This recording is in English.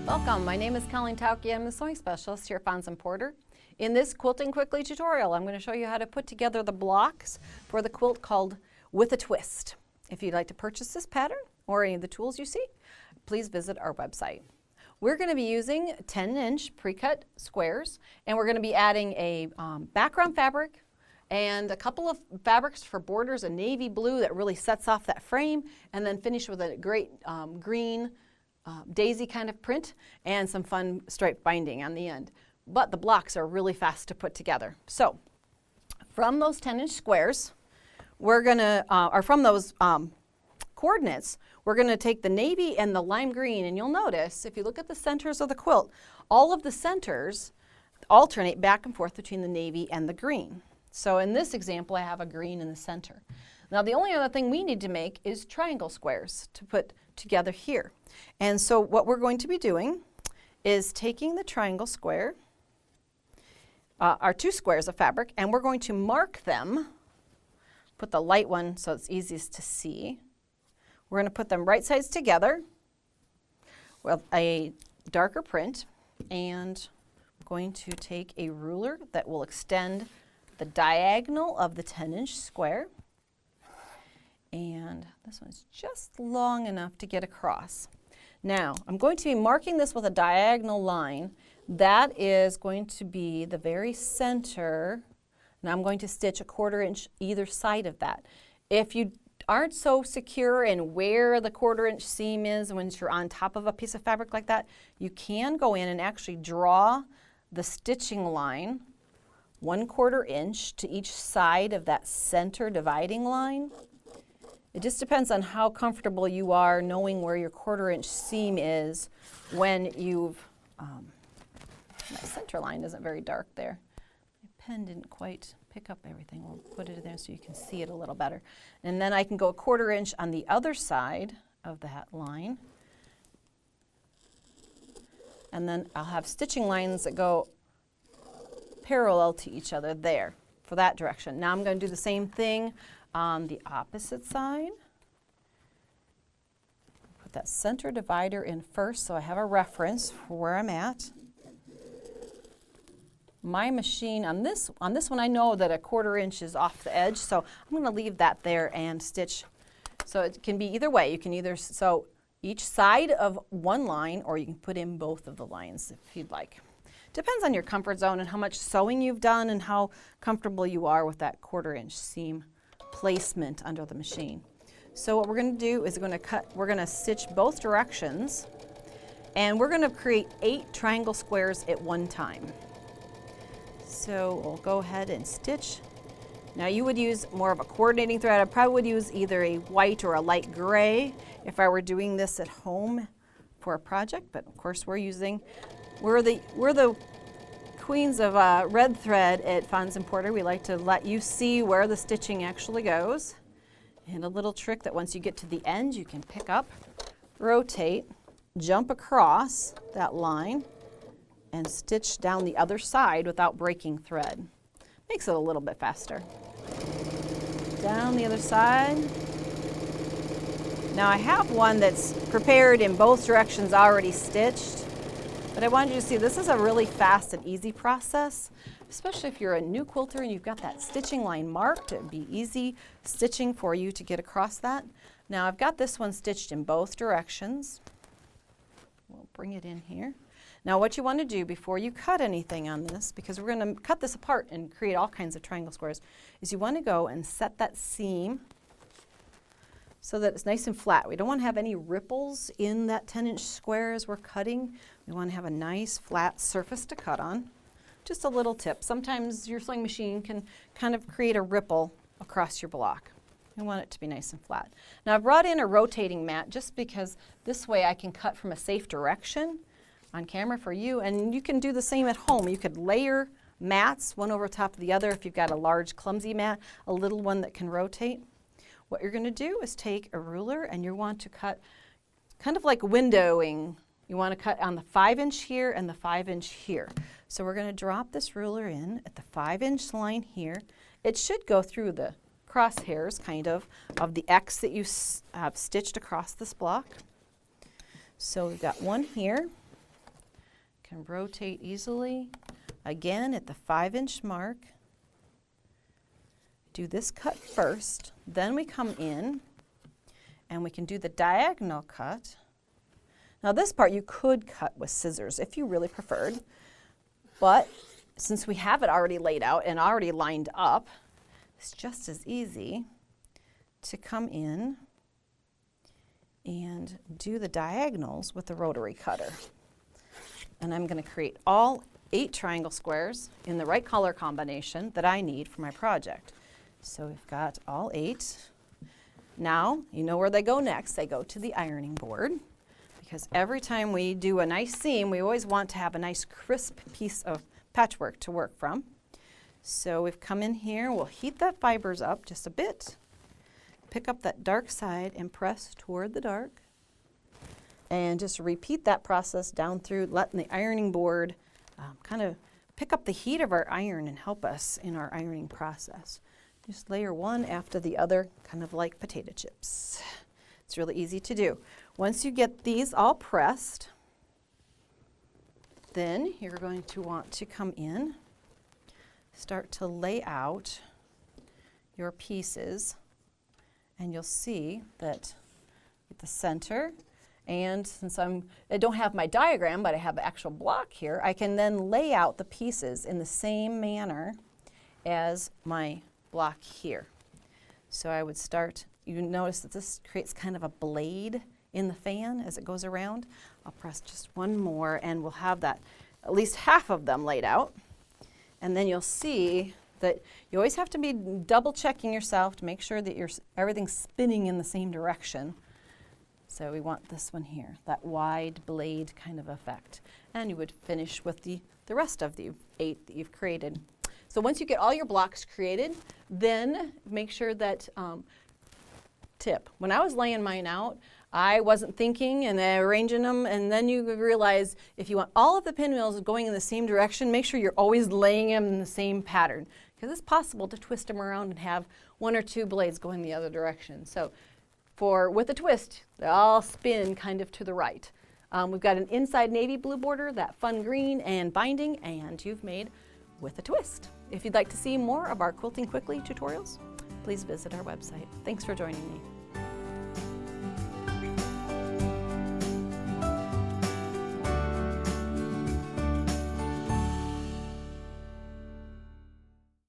Welcome, my name is Colleen Tauke. I'm the sewing specialist here at Fons & Porter. In this Quilting Quickly tutorial, I'm going to show you how to put together the blocks for the quilt called With a Twist. If you'd like to purchase this pattern or any of the tools you see, please visit our website. We're going to be using 10-inch pre-cut squares, and we're going to be adding a background fabric and a couple of fabrics for borders, a navy blue that really sets off that frame, and then finish with a great green daisy kind of print and some fun striped binding on the end. But the blocks are really fast to put together. So from those 10-inch squares, we're going to, or from those coordinates, we're going to take the navy and the lime green, and you'll notice if you look at the centers of the quilt, all of the centers alternate back and forth between the navy and the green. So in this example, I have a green in the center. Now the only other thing we need to make is triangle squares to put together here. And so what we're going to be doing is taking the triangle square, our two squares of fabric, and we're going to mark them, put the light one so it's easiest to see. We're going to put them right sides together with a darker print, and I'm going to take a ruler that will extend the diagonal of the 10-inch square, and this one's just long enough to get across. Now I'm going to be marking this with a diagonal line. That is going to be the very center, and I'm going to stitch a 1/4 inch either side of that. If you aren't so secure in where the 1/4 inch seam is when you're on top of a piece of fabric like that, you can go in and actually draw the stitching line 1/4 inch to each side of that center dividing line. It just depends on how comfortable you are knowing where your 1/4 inch seam is when you've, my center line isn't very dark there. My pen didn't quite pick up everything. We'll put it in there so you can see it a little better. And then I can go 1/4 inch on the other side of that line. And then I'll have stitching lines that go parallel to each other there for that direction. Now I'm going to do the same thing on the opposite side. Put that center divider in first so I have a reference for where I'm at. My machine on this one, I know that a 1/4 inch is off the edge, so I'm going to leave that there and stitch. So it can be either way. You can either sew each side of one line, or you can put in both of the lines if you'd like. Depends on your comfort zone and how much sewing you've done and how comfortable you are with that 1/4 inch seam placement under the machine. So what we're going to do is we're going to stitch both directions, and we're going to create 8 triangle squares at one time. So we'll go ahead and stitch. Now you would use more of a coordinating thread. I probably would use either a white or a light gray if I were doing this at home for a project, but of course we're the queens of red thread at Fons & Porter. We like to let you see where the stitching actually goes. And a little trick that once you get to the end, you can pick up, rotate, jump across that line, and stitch down the other side without breaking thread. Makes it a little bit faster. Down the other side. Now I have one that's prepared in both directions already stitched, but I wanted you to see this is a really fast and easy process, especially if you're a new quilter and you've got that stitching line marked. It would be easy stitching for you to get across that. Now I've got this one stitched in both directions. We'll bring it in here. Now what you want to do before you cut anything on this, because we're going to cut this apart and create all kinds of triangle squares, is you want to go and set that seam so that it's nice and flat. We don't want to have any ripples in that 10-inch square as we're cutting. We want to have a nice flat surface to cut on. Just a little tip. Sometimes your sewing machine can kind of create a ripple across your block. You want it to be nice and flat. Now I've brought in a rotating mat just because this way I can cut from a safe direction on camera for you, and you can do the same at home. You could layer mats one over top of the other if you've got a large clumsy mat, a little one that can rotate. What you're going to do is take a ruler and you want to cut kind of like windowing. You want to cut on the 5-inch here and the 5-inch here. So we're going to drop this ruler in at the 5-inch line here. It should go through the crosshairs kind of the X that you have stitched across this block. So we've got one here. can rotate easily. Again, at the 5-inch mark, do this cut first, then we come in and we can do the diagonal cut. Now this part you could cut with scissors if you really preferred, but since we have it already laid out and already lined up, it's just as easy to come in and do the diagonals with the rotary cutter. And I'm going to create all 8 triangle squares in the right color combination that I need for my project. So we've got all 8. Now, you know where they go next. They go to the ironing board, because every time we do a nice seam, we always want to have a nice crisp piece of patchwork to work from. So we've come in here, we'll heat that fibers up just a bit, pick up that dark side and press toward the dark, and just repeat that process down through, letting the ironing board kind of pick up the heat of our iron and help us in our ironing process. Just layer one after the other, kind of like potato chips. It's really easy to do. Once you get these all pressed, then you're going to want to come in, start to lay out your pieces, and you'll see that at the center, and since I don't have my diagram, but I have the actual block here, I can then lay out the pieces in the same manner as my block here. So I would start, you notice that this creates kind of a blade in the fan as it goes around. I'll press just one more and we'll have that, at least half of them laid out. And then you'll see that you always have to be double checking yourself to make sure that everything's spinning in the same direction. So we want this one here, that wide blade kind of effect. And you would finish with the rest of the 8 that you've created. So once you get all your blocks created, then make sure that, tip, when I was laying mine out, I wasn't thinking and arranging them, and then you realize if you want all of the pinwheels going in the same direction, make sure you're always laying them in the same pattern, because it's possible to twist them around and have 1 or 2 blades going the other direction. So with a twist, they all spin kind of to the right. We've got an inside navy blue border, that fun green and binding, and you've made with a twist. If you'd like to see more of our Quilting Quickly tutorials, please visit our website. Thanks for joining me.